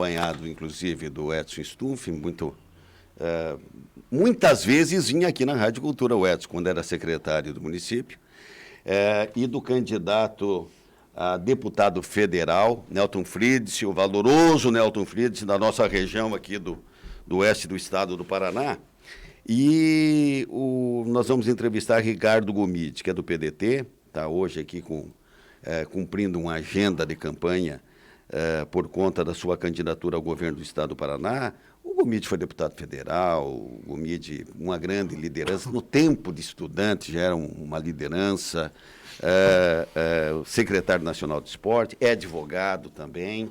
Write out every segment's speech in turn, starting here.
acompanhado, inclusive, do Edson Stumpf, muitas vezes vinha aqui na Rádio Cultura, o Edson, quando era secretário do município, e do candidato a deputado federal, Nelton Friedrich, o valoroso Nelton Friedrich, da nossa região aqui do oeste do estado do Paraná. E nós vamos entrevistar Ricardo Gomide, que é do PDT, está hoje aqui cumprindo uma agenda de campanha por conta da sua candidatura ao governo do estado do Paraná. O Gomide foi deputado federal, o Gomide, uma grande liderança. No tempo de estudante já era uma liderança, secretário nacional de esporte, é advogado também,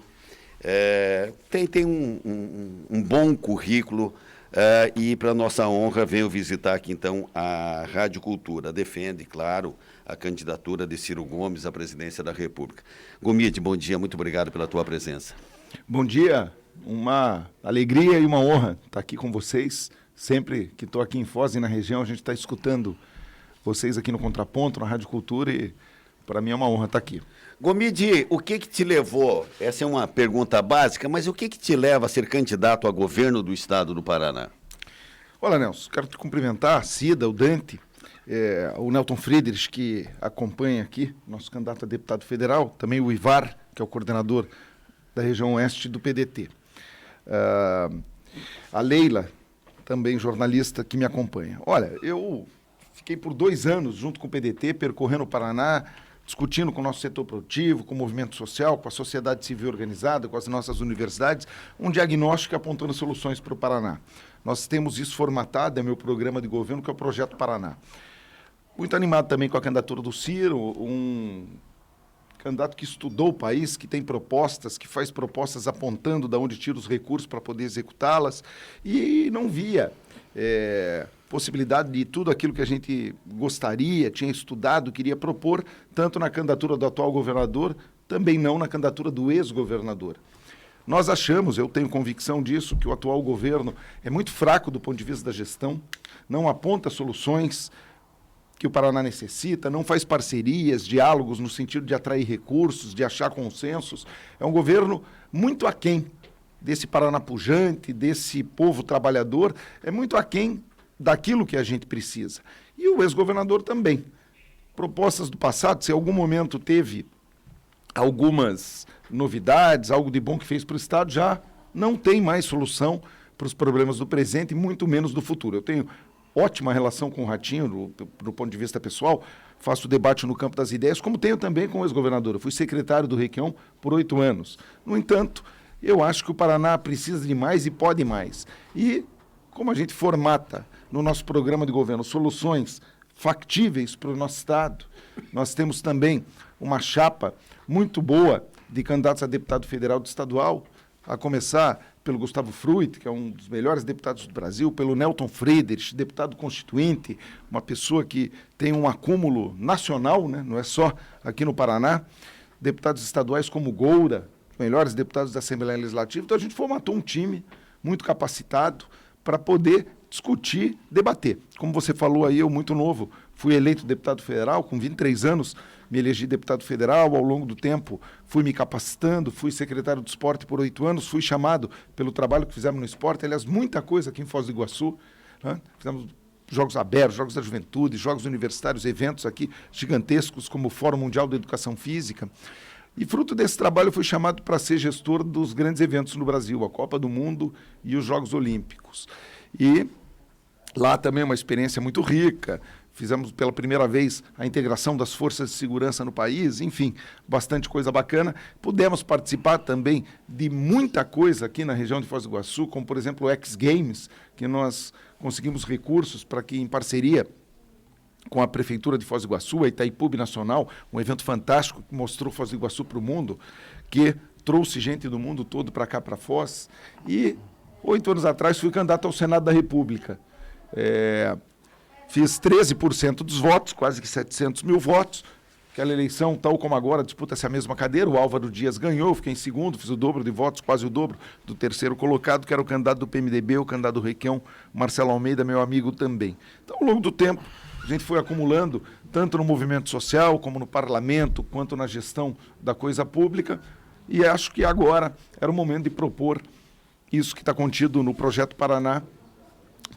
tem um bom currículo. E, para nossa honra, venho visitar aqui, então, a Rádio Cultura. Defende, claro, a candidatura de Ciro Gomes à presidência da República. Gomide, bom dia, muito obrigado pela tua presença. Bom dia, uma alegria e uma honra estar aqui com vocês. Sempre que estou aqui em Foz e na região, a gente está escutando vocês aqui no Contraponto, na Rádio Cultura, e para mim é uma honra estar aqui. Gomide, o que te levou, essa é uma pergunta básica, mas o que te leva a ser candidato a governo do estado do Paraná? Olha, Nelson, quero te cumprimentar, a Cida, o Dante, o Nelton Friedrich, que acompanha aqui, nosso candidato a deputado federal, também o Ivar, que é o coordenador da região oeste do PDT. A Leila, também jornalista, que me acompanha. Olha, eu fiquei por 2 anos junto com o PDT, percorrendo o Paraná, discutindo com o nosso setor produtivo, com o movimento social, com a sociedade civil organizada, com as nossas universidades, um diagnóstico apontando soluções para o Paraná. Nós temos isso formatado, é meu programa de governo, que é o Projeto Paraná. Muito animado também com a candidatura do Ciro, um candidato que estudou o país, que tem propostas, que faz propostas apontando de onde tira os recursos para poder executá-las, e não via possibilidade de tudo aquilo que a gente gostaria, tinha estudado, queria propor, tanto na candidatura do atual governador, também não na candidatura do ex-governador. Nós achamos, eu tenho convicção disso, que o atual governo é muito fraco do ponto de vista da gestão, não aponta soluções que o Paraná necessita, não faz parcerias, diálogos no sentido de atrair recursos, de achar consensos. É um governo muito aquém desse Paraná pujante, desse povo trabalhador, é muito aquém daquilo que a gente precisa. E o ex-governador também. Propostas do passado, se em algum momento teve algumas novidades, algo de bom que fez para o Estado, já não tem mais solução para os problemas do presente e muito menos do futuro. Eu tenho ótima relação com o Ratinho, do ponto de vista pessoal, faço debate no campo das ideias, como tenho também com o ex-governador. Eu fui secretário do Requião por 8 anos. No entanto, eu acho que o Paraná precisa de mais e pode mais. E como a gente formata no nosso programa de governo soluções factíveis para o nosso Estado, nós temos também uma chapa muito boa de candidatos a deputado federal do estadual, a começar pelo Gustavo Fruit, que é um dos melhores deputados do Brasil, pelo Nelton Friedrich, deputado constituinte, uma pessoa que tem um acúmulo nacional, né? Não é só aqui no Paraná, deputados estaduais como Goura, melhores deputados da Assembleia Legislativa. Então a gente formatou um time muito capacitado para poder discutir, debater. Como você falou aí, eu muito novo, fui eleito deputado federal, com 23 anos me elegi deputado federal, ao longo do tempo fui me capacitando, fui secretário do esporte por 8 anos, fui chamado pelo trabalho que fizemos no esporte, aliás, muita coisa aqui em Foz do Iguaçu, né? Fizemos jogos abertos, jogos da juventude, jogos universitários, eventos aqui gigantescos, como o Fórum Mundial da Educação Física. E fruto desse trabalho eu fui chamado para ser gestor dos grandes eventos no Brasil, a Copa do Mundo e os Jogos Olímpicos. E lá também é uma experiência muito rica, fizemos pela primeira vez a integração das forças de segurança no país, enfim, bastante coisa bacana. Pudemos participar também de muita coisa aqui na região de Foz do Iguaçu, como por exemplo o X Games, que nós conseguimos recursos para que em parceria com a Prefeitura de Foz do Iguaçu, a Itaipu Nacional, um evento fantástico que mostrou Foz do Iguaçu para o mundo, que trouxe gente do mundo todo para cá, para Foz. E 8 anos atrás fui candidato ao Senado da República. Fiz 13% dos votos, quase que 700 mil votos. Aquela eleição, tal como agora, disputa-se a mesma cadeira. O Álvaro Dias ganhou, eu fiquei em segundo, fiz o dobro de votos, quase o dobro do terceiro colocado, que era o candidato do PMDB, o candidato do Requião, Marcelo Almeida, meu amigo também. Então, ao longo do tempo, a gente foi acumulando, tanto no movimento social, como no parlamento, quanto na gestão da coisa pública, e acho que agora era o momento de propor isso que está contido no Projeto Paraná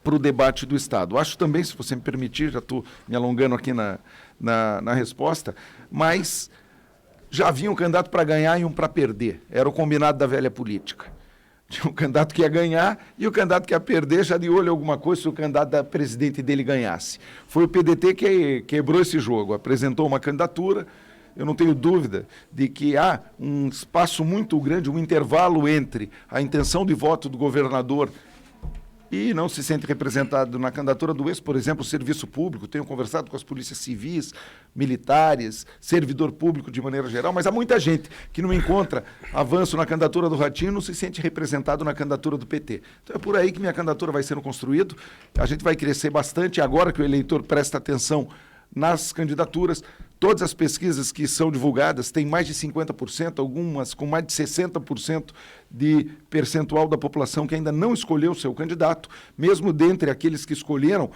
para o debate do Estado. Acho também, se você me permitir, já estou me alongando aqui na resposta, mas já havia um candidato para ganhar e um para perder. Era o combinado da velha política. Tinha um candidato que ia ganhar e o candidato que ia perder, já de olho em alguma coisa se o candidato da presidente dele ganhasse. Foi o PDT que quebrou esse jogo, apresentou uma candidatura. Eu não tenho dúvida de que há um espaço muito grande, um intervalo entre a intenção de voto do governador e não se sente representado na candidatura do ex, por exemplo, o serviço público. Tenho conversado com as polícias civis, militares, servidor público de maneira geral, mas há muita gente que não encontra avanço na candidatura do Ratinho e não se sente representado na candidatura do PT. Então é por aí que minha candidatura vai sendo construída. A gente vai crescer bastante agora que o eleitor presta atenção nas candidaturas. Todas as pesquisas que são divulgadas têm mais de 50%, algumas com mais de 60% de percentual da população que ainda não escolheu o seu candidato. Mesmo dentre aqueles que escolheram,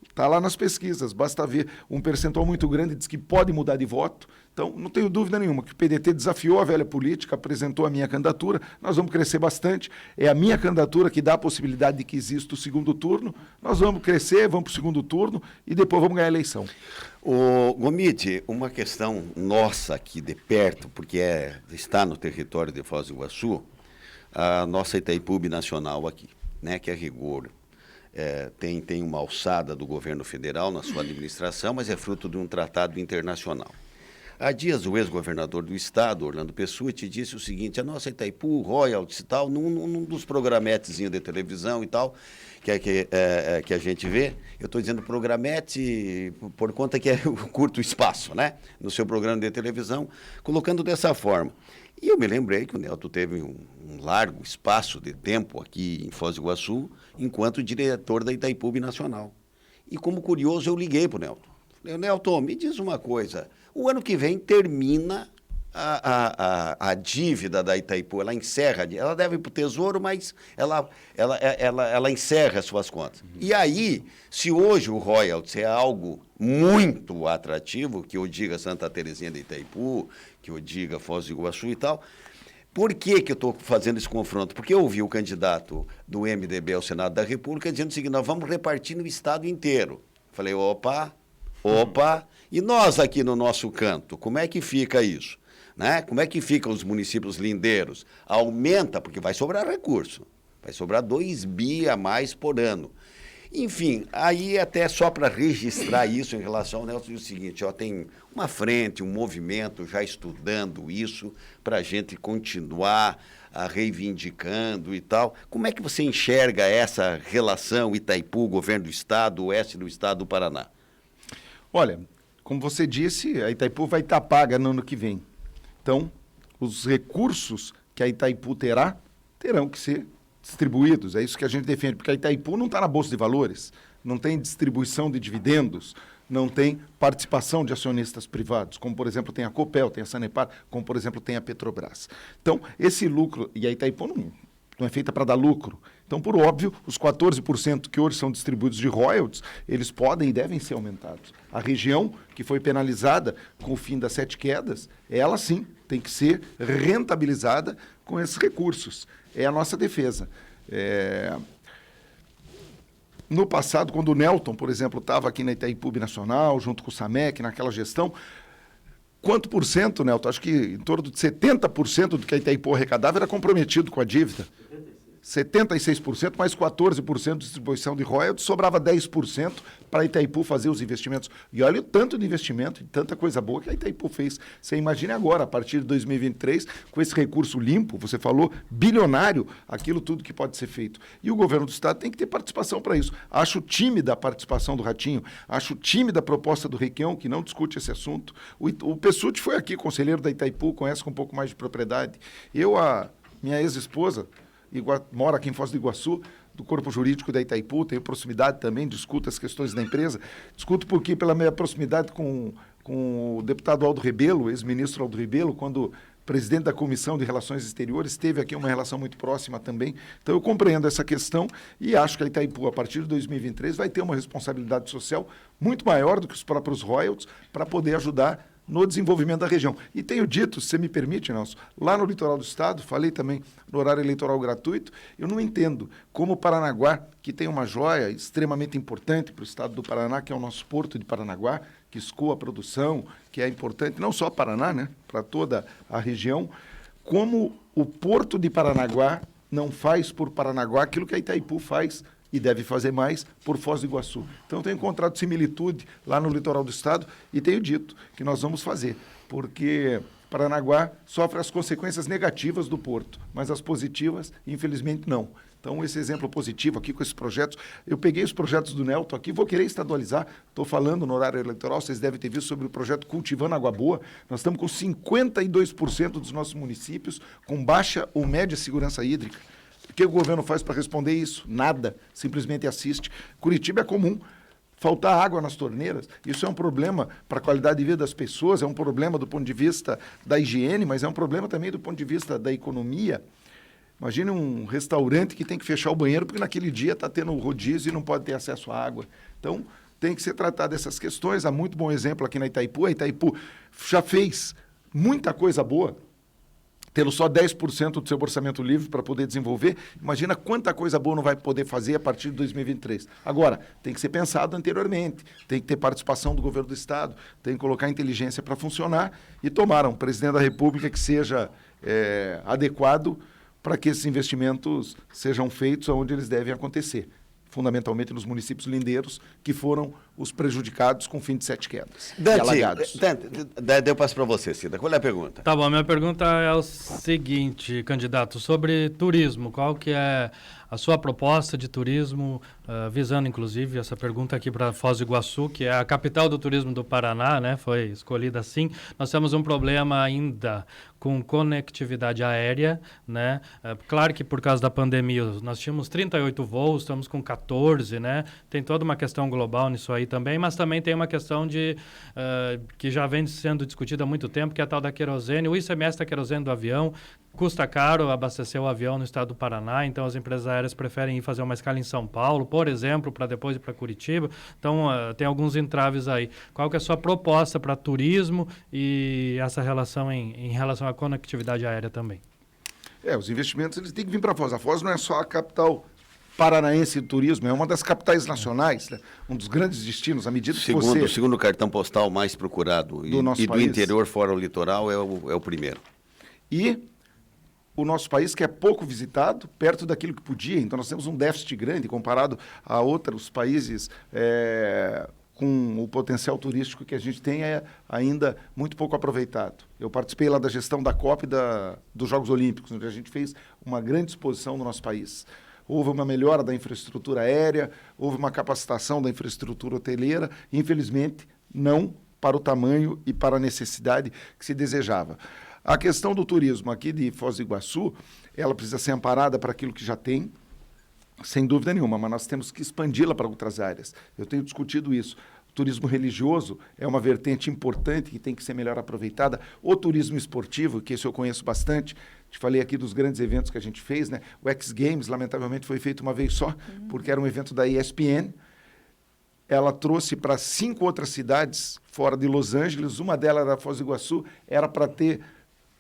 está lá nas pesquisas, basta ver um percentual muito grande diz que pode mudar de voto. Então, não tenho dúvida nenhuma que o PDT desafiou a velha política, apresentou a minha candidatura, nós vamos crescer bastante, é a minha candidatura que dá a possibilidade de que exista o segundo turno, nós vamos crescer, vamos para o segundo turno e depois vamos ganhar a eleição. Ô, Gomide, uma questão nossa aqui de perto, porque está no território de Foz do Iguaçu, a nossa Itaipu Nacional aqui, né, que a rigor tem uma alçada do governo federal na sua administração, mas é fruto de um tratado internacional. Há dias, o ex-governador do estado, Orlando Pessutti, disse o seguinte: a nossa Itaipu, royalties e tal, num dos programetezinhos de televisão e tal, que a gente vê, eu estou dizendo programete por conta que é o curto espaço, né? No seu programa de televisão, colocando dessa forma. E eu me lembrei que o Nelton teve um largo espaço de tempo aqui em Foz do Iguaçu, enquanto diretor da Itaipu Nacional. E como curioso, eu liguei para o Nelton. Falei: Nelton, me diz uma coisa, o ano que vem termina a dívida da Itaipu, ela encerra, ela deve para o Tesouro, mas ela encerra as suas contas. E aí, se hoje o royalties é algo muito atrativo, que eu diga Santa Terezinha de Itaipu, que eu diga Foz do Iguaçu e tal, por que eu estou fazendo esse confronto? Porque eu ouvi o candidato do MDB ao Senado da República dizendo o seguinte: nós vamos repartir no estado inteiro. Falei: opa, e nós aqui no nosso canto, como é que fica isso? Né? Como é que ficam os municípios lindeiros? Aumenta, porque vai sobrar recurso. Vai sobrar 2 bi a mais por ano. Enfim, aí até só para registrar isso em relação ao Nelson, é o seguinte: tem uma frente, um movimento já estudando isso para a gente continuar reivindicando e tal. Como é que você enxerga essa relação Itaipu, governo do estado, oeste do estado do Paraná? Olha, como você disse, a Itaipu vai estar paga no ano que vem. Então, os recursos que a Itaipu terão que ser distribuídos. É isso que a gente defende, porque a Itaipu não está na Bolsa de Valores, não tem distribuição de dividendos, não tem participação de acionistas privados, como, por exemplo, tem a Copel, tem a Sanepar, como, por exemplo, tem a Petrobras. Então, esse lucro, e a Itaipu não é feita para dar lucro. Então, por óbvio, os 14% que hoje são distribuídos de royalties, eles podem e devem ser aumentados. A região que foi penalizada com o fim das 7 quedas, ela sim tem que ser rentabilizada com esses recursos. É a nossa defesa. No passado, quando o Nelton, por exemplo, estava aqui na Itaipu Nacional, junto com o Samec, naquela gestão, quanto por cento, Nelton? Acho que em torno de 70% do que a Itaipu arrecadava era comprometido com a dívida. 76%, mais 14% de distribuição de royalties, sobrava 10% para a Itaipu fazer os investimentos. E olha o tanto de investimento e tanta coisa boa que a Itaipu fez. Você imagine agora, a partir de 2023, com esse recurso limpo, você falou, bilionário, aquilo tudo que pode ser feito. E o governo do estado tem que ter participação para isso. Acho tímida a participação do Ratinho, acho tímida a proposta do Requião, que não discute esse assunto. O Pessutti foi aqui, conselheiro da Itaipu, conhece com um pouco mais de propriedade. A minha ex-esposa, mora aqui em Foz do Iguaçu, do corpo jurídico da Itaipu, tenho proximidade também, discuto as questões da empresa, discuto porque pela minha proximidade com o deputado Aldo Rebelo, ex-ministro Aldo Rebelo, quando presidente da Comissão de Relações Exteriores, teve aqui uma relação muito próxima também. Então eu compreendo essa questão e acho que a Itaipu, a partir de 2023, vai ter uma responsabilidade social muito maior do que os próprios royalties para poder ajudar no desenvolvimento da região. E tenho dito, se você me permite, Nelson, lá no litoral do estado, falei também no horário eleitoral gratuito, eu não entendo como Paranaguá, que tem uma joia extremamente importante para o estado do Paraná, que é o nosso porto de Paranaguá, que escoa a produção, que é importante não só para Paraná, né, para toda a região, como o porto de Paranaguá não faz por Paranaguá aquilo que a Itaipu faz e deve fazer mais por Foz do Iguaçu. Então, eu tenho encontrado similitude lá no litoral do estado e tenho dito que nós vamos fazer, porque Paranaguá sofre as consequências negativas do porto, mas as positivas, infelizmente, não. Então, esse exemplo positivo aqui com esses projetos, eu peguei os projetos do Nelton aqui, vou querer estadualizar, estou falando no horário eleitoral, vocês devem ter visto sobre o projeto Cultivando Água Boa, nós estamos com 52% dos nossos municípios com baixa ou média segurança hídrica. O que o governo faz para responder isso? Nada, simplesmente assiste. Curitiba é comum faltar água nas torneiras, isso é um problema para a qualidade de vida das pessoas, é um problema do ponto de vista da higiene, mas é um problema também do ponto de vista da economia. Imagine um restaurante que tem que fechar o banheiro porque naquele dia está tendo rodízio e não pode ter acesso à água. Então, tem que ser tratado dessas questões. Há muito bom exemplo aqui na Itaipu. A Itaipu já fez muita coisa boa, tendo só 10% do seu orçamento livre para poder desenvolver. Imagina quanta coisa boa não vai poder fazer a partir de 2023. Agora, tem que ser pensado anteriormente, tem que ter participação do governo do estado, tem que colocar inteligência para funcionar e tomar um presidente da República que seja adequado para que esses investimentos sejam feitos onde eles devem acontecer, fundamentalmente nos municípios lindeiros, que foram os prejudicados com o fim de 7 quedas e alagados. Dante, eu passo para você, Cida. Qual é a pergunta? Tá bom, minha pergunta é o seguinte, candidato, sobre turismo. Qual que é a sua proposta de turismo, visando inclusive essa pergunta aqui para Foz do Iguaçu, que é a capital do turismo do Paraná, né? Foi escolhida assim. Nós temos um problema ainda com conectividade aérea, né? Claro que por causa da pandemia nós tínhamos 38 voos, estamos com 14, né? Tem toda uma questão global nisso aí também, mas também tem uma questão de que já vem sendo discutida há muito tempo, que é a tal da querosene, o ICMS da querosene do avião. Custa caro abastecer o avião no estado do Paraná, então as empresas aéreas preferem ir fazer uma escala em São Paulo, por exemplo, para depois ir para Curitiba. Então, tem alguns entraves aí. Qual que é a sua proposta para turismo e essa relação em relação à conectividade aérea também? Os investimentos eles têm que vir para Foz. A Foz não é só a capital paranaense de turismo, é uma das capitais nacionais, né? Um dos grandes destinos, à medida que você... Segundo o cartão postal mais procurado do nosso país, do interior fora o litoral, é o primeiro. E o nosso país, que é pouco visitado, perto daquilo que podia. Então, nós temos um déficit grande comparado a outros países com o potencial turístico que a gente tem é ainda muito pouco aproveitado. Eu participei lá da gestão da COP dos Jogos Olímpicos, onde a gente fez uma grande exposição no nosso país. Houve uma melhora da infraestrutura aérea, houve uma capacitação da infraestrutura hoteleira, e, infelizmente, não para o tamanho e para a necessidade que se desejava. A questão do turismo aqui de Foz do Iguaçu, ela precisa ser amparada para aquilo que já tem, sem dúvida nenhuma, mas nós temos que expandi-la para outras áreas. Eu tenho discutido isso. O turismo religioso é uma vertente importante que tem que ser melhor aproveitada. O turismo esportivo, que esse eu conheço bastante, te falei aqui dos grandes eventos que a gente fez, né? O X Games, lamentavelmente, foi feito uma vez só, porque era um evento da ESPN. Ela trouxe para 5 outras cidades fora de Los Angeles, uma delas era Foz do Iguaçu, era para ter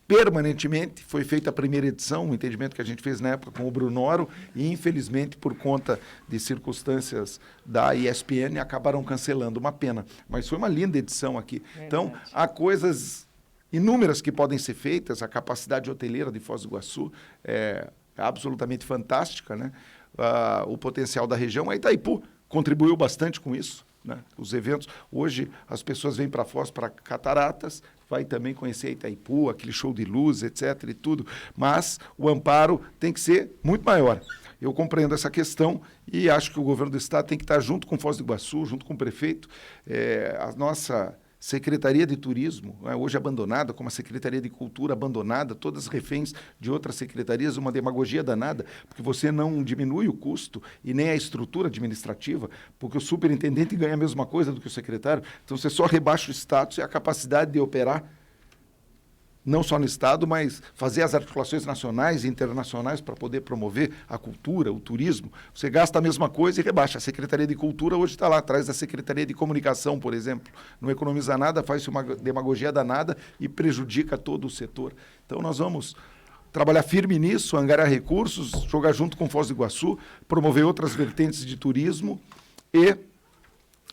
permanentemente, foi feita a primeira edição, um entendimento que a gente fez na época com o Brunoro, e infelizmente, por conta de circunstâncias da ESPN, acabaram cancelando, uma pena. Mas foi uma linda edição aqui. Verdade. Então, há coisas inúmeras que podem ser feitas, a capacidade hoteleira de Foz do Iguaçu é absolutamente fantástica, né? O potencial da região, a Itaipu contribuiu bastante com isso, né? Os eventos, hoje as pessoas vêm para Foz para cataratas, vai também conhecer Itaipu, aquele show de luz, etc. e tudo, mas o amparo tem que ser muito maior. Eu compreendo essa questão e acho que o governo do estado tem que estar junto com Foz do Iguaçu, junto com o prefeito. A nossa Secretaria de Turismo, hoje abandonada, como a Secretaria de Cultura abandonada, todas reféns de outras secretarias, uma demagogia danada, porque você não diminui o custo e nem a estrutura administrativa, porque o superintendente ganha a mesma coisa do que o secretário, então você só rebaixa o status e a capacidade de operar não só no Estado, mas fazer as articulações nacionais e internacionais para poder promover a cultura, o turismo. Você gasta a mesma coisa e rebaixa. A Secretaria de Cultura hoje está lá atrás da Secretaria de Comunicação, por exemplo. Não economiza nada, faz uma demagogia danada e prejudica todo o setor. Então nós vamos trabalhar firme nisso, angariar recursos, jogar junto com Foz do Iguaçu, promover outras vertentes de turismo e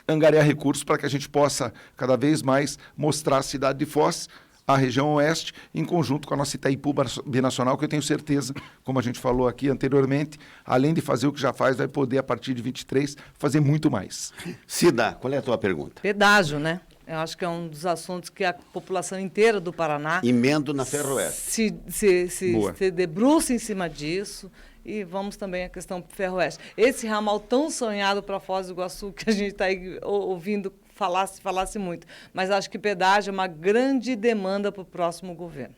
angariar recursos para que a gente possa cada vez mais mostrar a cidade de Foz, a região oeste, em conjunto com a nossa Itaipu Binacional, que eu tenho certeza, como a gente falou aqui anteriormente, além de fazer o que já faz, vai poder, a partir de 23, fazer muito mais. Cida, qual é a tua pergunta? Pedágio, né? Eu acho que é um dos assuntos que a população inteira do Paraná Emendo na Ferroeste. se debruça em cima disso. E vamos também à questão Ferroeste. Esse ramal tão sonhado para Foz do Iguaçu, que a gente está ouvindo falasse muito. Mas acho que pedágio é uma grande demanda para o próximo governo.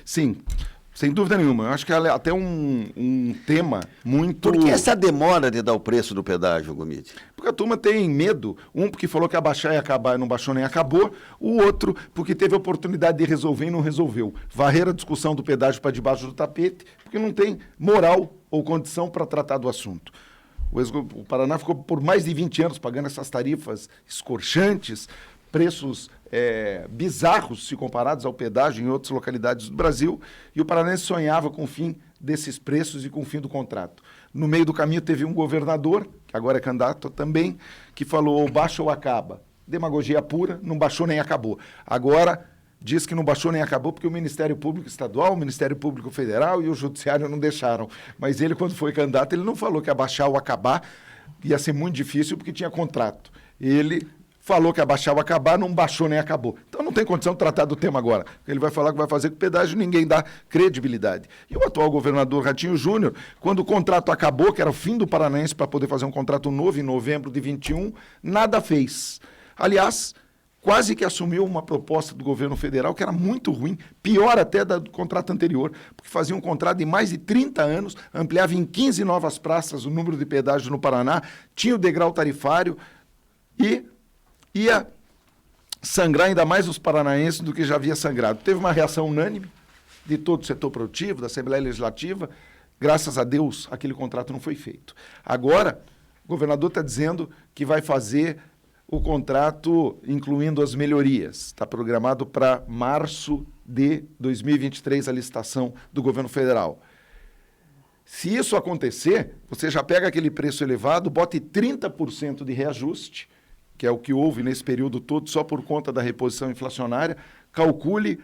Sim, sem dúvida nenhuma. Eu acho que é até um tema muito... Por que essa demora de dar o preço do pedágio, Gomide? Porque a turma tem medo. Um porque falou que ia baixar e acabar e não baixou nem acabou. O outro porque teve a oportunidade de resolver e não resolveu. Varrer a discussão do pedágio para debaixo do tapete, porque não tem moral ou condição para tratar do assunto. O Paraná ficou por mais de 20 anos pagando essas tarifas escorchantes, preços bizarros se comparados ao pedágio em outras localidades do Brasil, e o paranaense sonhava com o fim desses preços e com o fim do contrato. No meio do caminho teve um governador, que agora é candidato também, que falou ou baixa ou acaba. Demagogia pura, não baixou nem acabou. Agora diz que não baixou nem acabou porque o Ministério Público Estadual, o Ministério Público Federal e o Judiciário não deixaram. Mas ele, quando foi candidato, ele não falou que ia baixar ou acabar, ia ser muito difícil porque tinha contrato. Ele falou que ia baixar ou acabar, não baixou nem acabou. Então não tem condição de tratar do tema agora. Ele vai falar que vai fazer com pedágio, ninguém dá credibilidade. E o atual governador Ratinho Júnior, quando o contrato acabou, que era o fim do Paranaense para poder fazer um contrato novo em novembro de 21, nada fez. Aliás, quase que assumiu uma proposta do governo federal que era muito ruim, pior até do contrato anterior, porque fazia um contrato de mais de 30 anos, ampliava em 15 novas praças o número de pedágios no Paraná, tinha o degrau tarifário e ia sangrar ainda mais os paranaenses do que já havia sangrado. Teve uma reação unânime de todo o setor produtivo, da Assembleia Legislativa. Graças a Deus, aquele contrato não foi feito. Agora, o governador está dizendo que vai fazer o contrato incluindo as melhorias. Está programado para março de 2023 a licitação do governo federal. Se isso acontecer, você já pega aquele preço elevado, bote 30% de reajuste, que é o que houve nesse período todo, só por conta da reposição inflacionária, calcule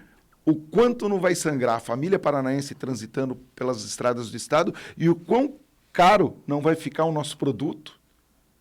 o quanto não vai sangrar a família paranaense transitando pelas estradas do Estado e o quão caro não vai ficar o nosso produto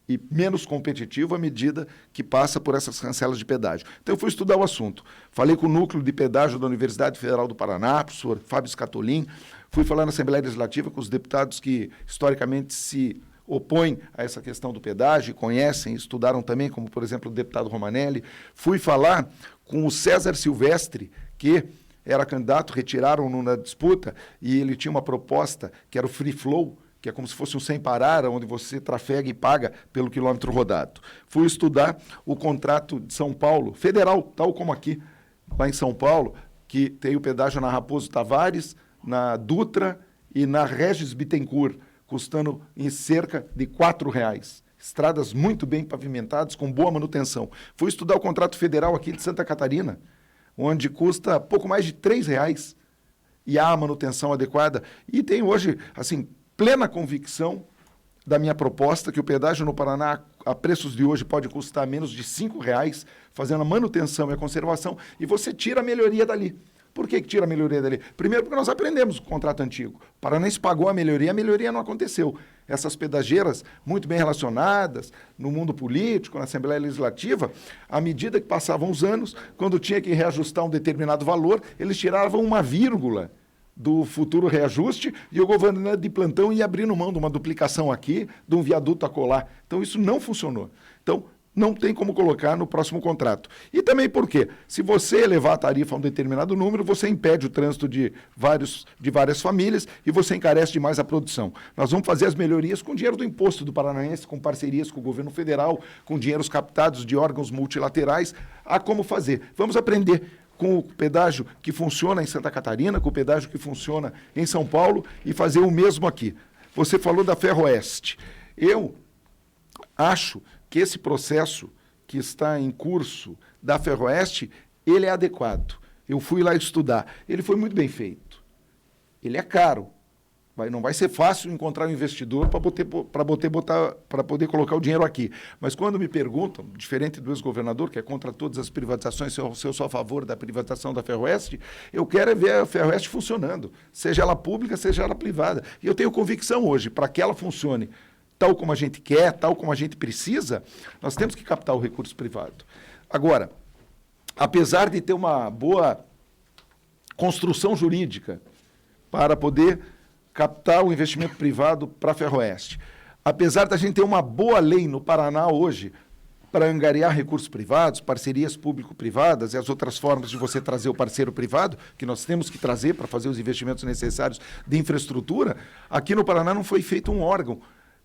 e menos competitivo à medida que passa por essas cancelas de pedágio. Então eu fui estudar o assunto. Falei com o núcleo de pedágio da Universidade Federal do Paraná, professor Fábio Scatolin, fui falar na Assembleia Legislativa com os deputados que historicamente se opõem a essa questão do pedágio, conhecem, estudaram também, como, por exemplo, o deputado Romanelli. Fui falar com o César Silvestre, que era candidato, retiraram-no na disputa, e ele tinha uma proposta que era o Free Flow, que é como se fosse um sem parar, onde você trafega e paga pelo quilômetro rodado. Fui estudar o contrato de São Paulo, federal, tal como aqui, lá em São Paulo, que tem o pedágio na Raposo Tavares, na Dutra e na Regis Bittencourt, custando em cerca de R$4. Estradas muito bem pavimentadas, com boa manutenção. Fui estudar o contrato federal aqui de Santa Catarina, onde custa pouco mais de R$3 e há a manutenção adequada. E tem hoje, assim, plena convicção da minha proposta que o pedágio no Paraná, a preços de hoje, pode custar menos de R$5, fazendo a manutenção e a conservação, e você tira a melhoria dali. Por que tira a melhoria dali? Primeiro, porque nós aprendemos o contrato antigo. O Paranaense pagou a melhoria não aconteceu. Essas pedageiras, muito bem relacionadas no mundo político, na Assembleia Legislativa, à medida que passavam os anos, quando tinha que reajustar um determinado valor, eles tiravam uma vírgula do futuro reajuste e o governador de plantão ia abrindo mão de uma duplicação aqui, de um viaduto acolá. Então, isso não funcionou. Então, não tem como colocar no próximo contrato. E também porque, se você elevar a tarifa a um determinado número, você impede o trânsito de várias famílias e você encarece demais a produção. Nós vamos fazer as melhorias com dinheiro do imposto do Paranaense, com parcerias com o governo federal, com dinheiros captados de órgãos multilaterais, a como fazer. Vamos aprender com o pedágio que funciona em Santa Catarina, com o pedágio que funciona em São Paulo e fazer o mesmo aqui. Você falou da Ferroeste. Eu acho que esse processo que está em curso da Ferroeste, ele é adequado. Eu fui lá estudar. Ele foi muito bem feito. Ele é caro. Não vai ser fácil encontrar um investidor para poder colocar o dinheiro aqui. Mas quando me perguntam, diferente do ex-governador, que é contra todas as privatizações, se eu sou a favor da privatização da Ferroeste, eu quero ver a Ferroeste funcionando, seja ela pública, seja ela privada. E eu tenho convicção hoje, para que ela funcione tal como a gente quer, tal como a gente precisa, nós temos que captar o recurso privado. Agora, apesar de ter uma boa construção jurídica para poder captar o investimento privado para a Ferroeste, apesar da gente ter uma boa lei no Paraná hoje para angariar recursos privados, parcerias público-privadas e as outras formas de você trazer o parceiro privado, que nós temos que trazer para fazer os investimentos necessários de infraestrutura, aqui no Paraná não foi feito um órgão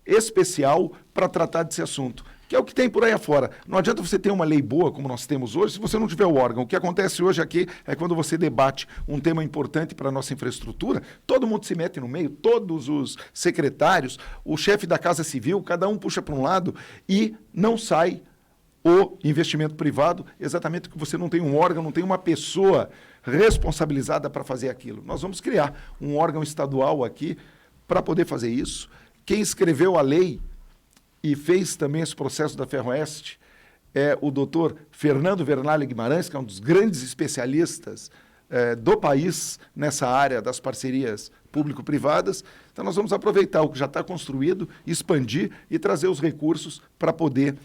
especial para tratar desse assunto, que é o que tem por aí afora. Não adianta você ter uma lei boa, como nós temos hoje, se você não tiver o órgão. O que acontece hoje aqui é quando você debate um tema importante para a nossa infraestrutura, todo mundo se mete no meio, todos os secretários, o chefe da Casa Civil, cada um puxa para um lado e não sai o investimento privado, exatamente porque você não tem um órgão, não tem uma pessoa responsabilizada para fazer aquilo. Nós vamos criar um órgão estadual aqui para poder fazer isso. Quem escreveu a lei e fez também esse processo da Ferroeste é o doutor Fernando Vernalha Guimarães, que é um dos grandes especialistas do país nessa área das parcerias público-privadas. Então, nós vamos aproveitar o que já está construído, expandir e trazer os recursos para poder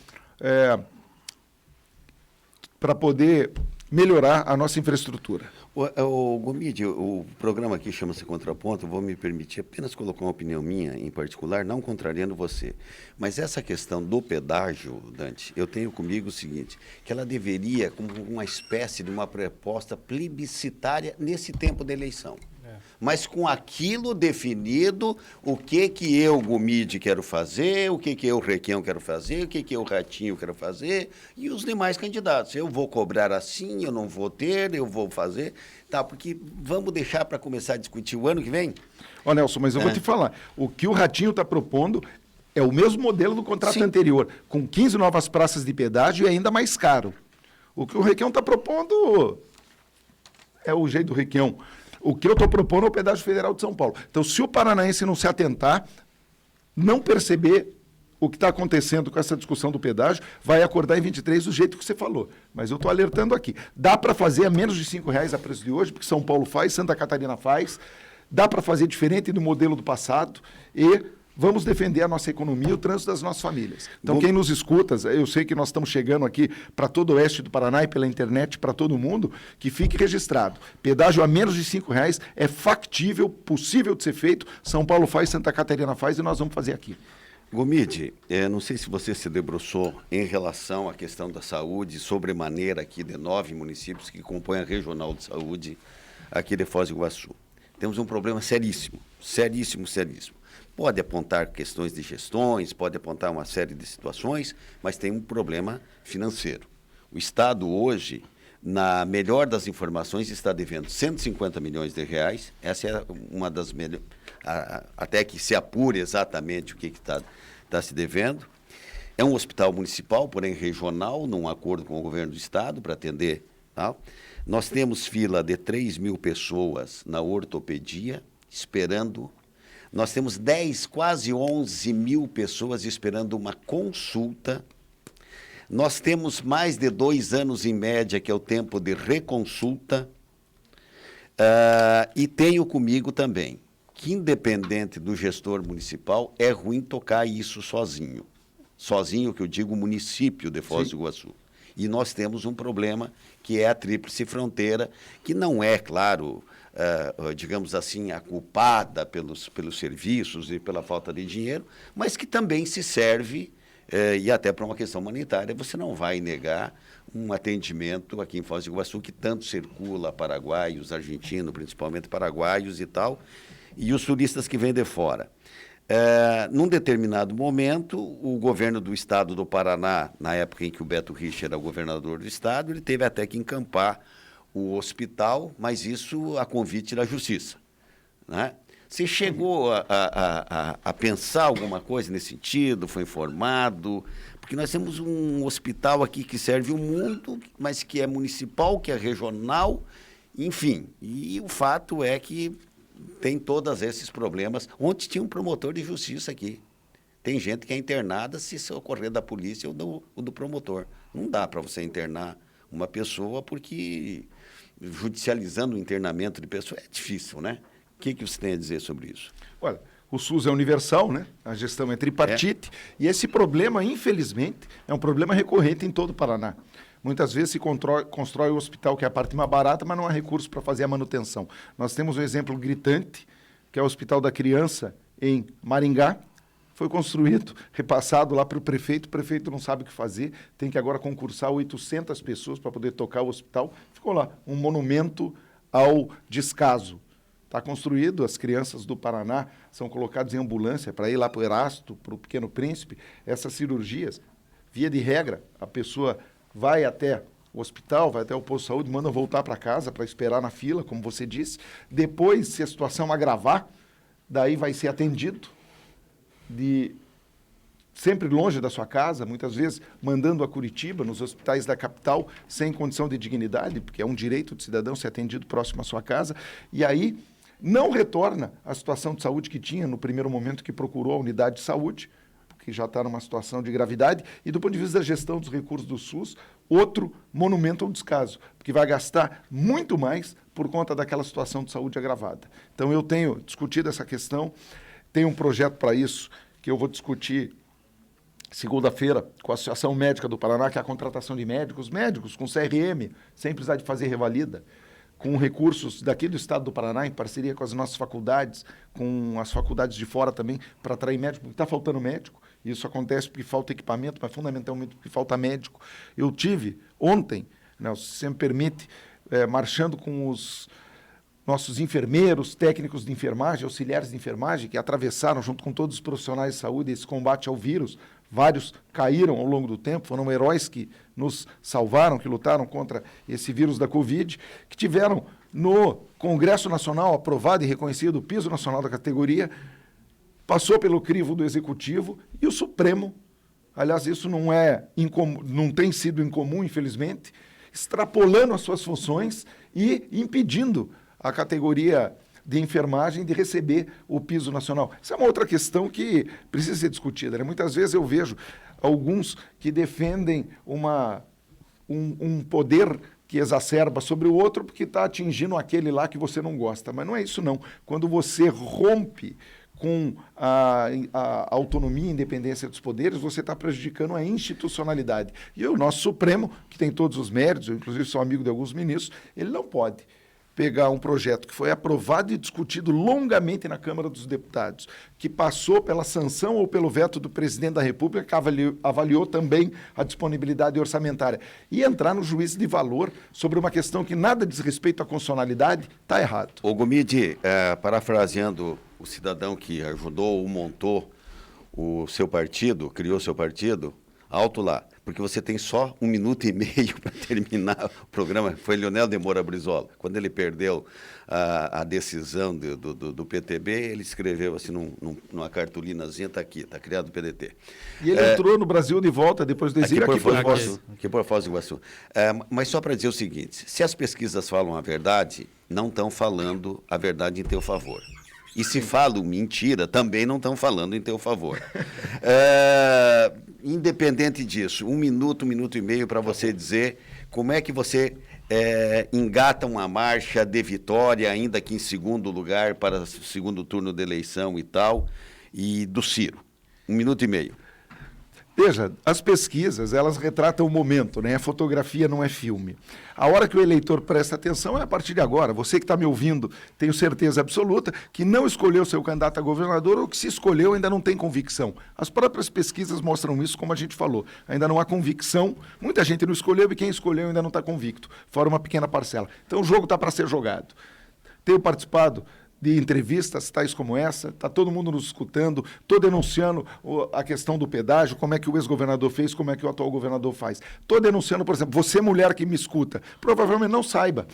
melhorar a nossa infraestrutura. O Gomide, o programa aqui chama-se Contraponto, vou me permitir apenas colocar uma opinião minha em particular, não contrariando você. Mas essa questão do pedágio, Dante, eu tenho comigo o seguinte, que ela deveria, como uma espécie de uma proposta plebiscitária nesse tempo da eleição. Mas com aquilo definido, o que eu, Gomide, quero fazer, o que eu, Requião, quero fazer, o que eu, Ratinho, quero fazer, e os demais candidatos. Eu vou cobrar assim, eu não vou ter, eu vou fazer, tá? Porque vamos deixar para começar a discutir o ano que vem? Ó, Nelson, mas eu vou te falar, o que o Ratinho está propondo é o mesmo modelo do contrato Sim. anterior, com 15 novas praças de pedágio e ainda mais caro. O que o Requião está propondo é o jeito do Requião. O que eu estou propondo é o pedágio federal de São Paulo. Então, se o paranaense não se atentar, não perceber o que está acontecendo com essa discussão do pedágio, vai acordar em 23 do jeito que você falou. Mas eu estou alertando aqui. Dá para fazer a menos de R$5 a preço de hoje, porque São Paulo faz, Santa Catarina faz. Dá para fazer diferente do modelo do passado e vamos defender a nossa economia e o trânsito das nossas famílias. Então, quem nos escuta, eu sei que nós estamos chegando aqui para todo o oeste do Paraná e pela internet para todo mundo, que fique registrado. Pedágio a menos de R$5 é factível, possível de ser feito. São Paulo faz, Santa Catarina faz e nós vamos fazer aqui. Gomide, não sei se você se debruçou em relação à questão da saúde, sobremaneira aqui de 9 municípios que compõem a Regional de Saúde aqui de Foz do Iguaçu. Temos um problema seríssimo, seríssimo, seríssimo. Pode apontar questões de gestões, pode apontar uma série de situações, mas tem um problema financeiro. O Estado hoje, na melhor das informações, está devendo R$150 milhões. Essa é uma das melhores, até que se apure exatamente o que está se devendo. É um hospital municipal, porém regional, num acordo com o governo do Estado para atender. Tá? Nós temos fila de 3 mil pessoas na ortopedia, esperando. Nós temos 10, quase 11 mil pessoas esperando uma consulta. Nós temos mais de 2 anos em média, que é o tempo de reconsulta. E tenho comigo também que, independente do gestor municipal, é ruim tocar isso sozinho. Sozinho, que eu digo, o município de Foz do Iguaçu. E nós temos um problema que é a tríplice fronteira, que não é, claro, digamos assim, a culpada pelos serviços e pela falta de dinheiro, mas que também se serve, e até para uma questão humanitária, você não vai negar um atendimento aqui em Foz do Iguaçu, que tanto circula paraguaios, argentinos, principalmente paraguaios e tal, e os turistas que vêm de fora. Num determinado momento, o governo do estado do Paraná, na época em que o Beto Richa era o governador do estado, ele teve até que encampar o hospital, mas isso a convite da justiça, né? Você chegou a pensar alguma coisa nesse sentido? Foi informado? Porque nós temos um hospital aqui que serve o mundo, mas que é municipal, que é regional, enfim. E o fato é que tem todos esses problemas. Ontem tinha um promotor de justiça aqui. Tem gente que é internada se socorrer da polícia ou do promotor. Não dá para você internar uma pessoa porque judicializando o internamento de pessoa é difícil, né? O que você tem a dizer sobre isso? Olha, o SUS é universal, né? A gestão é tripartite. E esse problema, infelizmente, é um problema recorrente em todo o Paraná. Muitas vezes se constrói o hospital, que é a parte mais barata, mas não há recurso para fazer a manutenção. Nós temos um exemplo gritante, que é o Hospital da Criança, em Maringá. Foi construído, repassado lá para o prefeito não sabe o que fazer, tem que agora concursar 800 pessoas para poder tocar o hospital. Ficou lá, um monumento ao descaso. Está construído, as crianças do Paraná são colocadas em ambulância para ir lá para o Erasto, para o Pequeno Príncipe. Essas cirurgias, via de regra, a pessoa vai até o hospital, vai até o posto de saúde, manda voltar para casa para esperar na fila, como você disse. Depois, se a situação agravar, daí vai ser atendido, sempre longe da sua casa, muitas vezes mandando a Curitiba, nos hospitais da capital, sem condição de dignidade, porque é um direito do cidadão ser atendido próximo à sua casa, e aí não retorna à situação de saúde que tinha no primeiro momento que procurou a unidade de saúde, porque já está numa situação de gravidade, e do ponto de vista da gestão dos recursos do SUS, outro monumento ao descaso, porque vai gastar muito mais por conta daquela situação de saúde agravada. Então, eu tenho discutido essa questão, tenho um projeto para isso, que eu vou discutir segunda-feira com a Associação Médica do Paraná, que é a contratação de médicos com CRM, sem precisar de fazer revalida, com recursos daqui do estado do Paraná, em parceria com as nossas faculdades, com as faculdades de fora também, para atrair médico, porque está faltando médico. Isso acontece porque falta equipamento, mas fundamentalmente porque falta médico. Eu tive ontem, né, se você me permite, marchando com os nossos enfermeiros, técnicos de enfermagem, auxiliares de enfermagem, que atravessaram, junto com todos os profissionais de saúde, esse combate ao vírus. Vários caíram ao longo do tempo, foram heróis que nos salvaram, que lutaram contra esse vírus da Covid, que tiveram no Congresso Nacional aprovado e reconhecido o piso nacional da categoria, passou pelo crivo do Executivo e o Supremo, aliás, isso não tem sido incomum, infelizmente, extrapolando as suas funções e impedindo a categoria de enfermagem de receber o piso nacional. Essa é uma outra questão que precisa ser discutida, né? Muitas vezes eu vejo alguns que defendem um poder que exacerba sobre o outro porque está atingindo aquele lá que você não gosta. Mas não é isso, não. Quando você rompe com a autonomia e independência dos poderes, você está prejudicando a institucionalidade. E o nosso Supremo, que tem todos os méritos, eu inclusive sou amigo de alguns ministros, ele não pode pegar um projeto que foi aprovado e discutido longamente na Câmara dos Deputados, que passou pela sanção ou pelo veto do presidente da República, que avaliou também a disponibilidade orçamentária, e entrar no juízo de valor sobre uma questão que nada diz respeito à constitucionalidade, está errado. Ô Gomide, parafraseando o cidadão que ajudou ou montou o seu partido, criou seu partido, alto lá, porque você tem só 1 minuto e meio para terminar o programa. Foi Leonel de Moura Brizola. Quando ele perdeu a decisão do PTB, ele escreveu assim numa cartolinazinha, está aqui, está criado o PDT. E ele entrou no Brasil de volta depois do exílio aqui por Foz do Iguaçu. Mas só para dizer o seguinte, se as pesquisas falam a verdade, não estão falando a verdade em teu favor. E se falam mentira, também não estão falando em teu favor. Independente disso, 1 minuto, 1 minuto e meio para você dizer como é que você engata uma marcha de vitória, ainda que em segundo lugar, para o segundo turno de eleição e tal, e do Ciro. 1 minuto e meio. Veja, as pesquisas, elas retratam o momento, né? A fotografia não é filme. A hora que o eleitor presta atenção é a partir de agora. Você que está me ouvindo, tenho certeza absoluta que não escolheu seu candidato a governador ou que se escolheu ainda não tem convicção. As próprias pesquisas mostram isso, como a gente falou. Ainda não há convicção, muita gente não escolheu e quem escolheu ainda não está convicto, fora uma pequena parcela. Então o jogo está para ser jogado. Tenho participado de entrevistas tais como essa, está todo mundo nos escutando, estou denunciando a questão do pedágio, como é que o ex-governador fez, como é que o atual governador faz. Estou denunciando, por exemplo, você mulher que me escuta, provavelmente não saiba.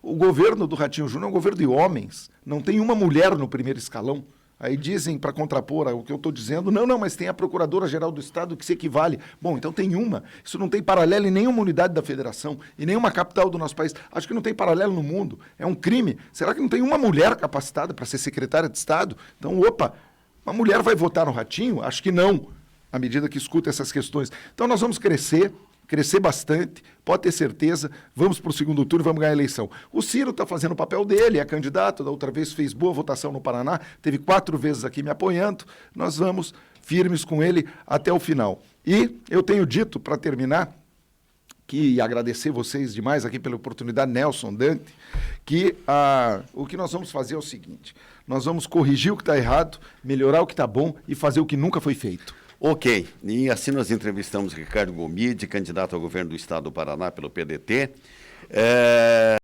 O governo do Ratinho Júnior é um governo de homens, não tem uma mulher no primeiro escalão. Aí dizem, para contrapor o que eu estou dizendo, não, mas tem a Procuradora-Geral do Estado que se equivale. Bom, então tem uma. Isso não tem paralelo em nenhuma unidade da federação, em nenhuma capital do nosso país. Acho que não tem paralelo no mundo. É um crime. Será que não tem uma mulher capacitada para ser secretária de Estado? Então, opa, uma mulher vai votar no Ratinho? Acho que não, à medida que escuta essas questões. Então nós vamos crescer bastante, pode ter certeza, vamos para o segundo turno, vamos ganhar a eleição. O Ciro está fazendo o papel dele, é candidato, da outra vez fez boa votação no Paraná, teve 4 vezes aqui me apoiando, nós vamos firmes com ele até o final. E eu tenho dito, para terminar, e agradecer vocês demais aqui pela oportunidade, Nelson, Dante, que o que nós vamos fazer é o seguinte, nós vamos corrigir o que está errado, melhorar o que está bom e fazer o que nunca foi feito. Ok, e assim nós entrevistamos Ricardo Gomide, candidato ao governo do Estado do Paraná pelo PDT.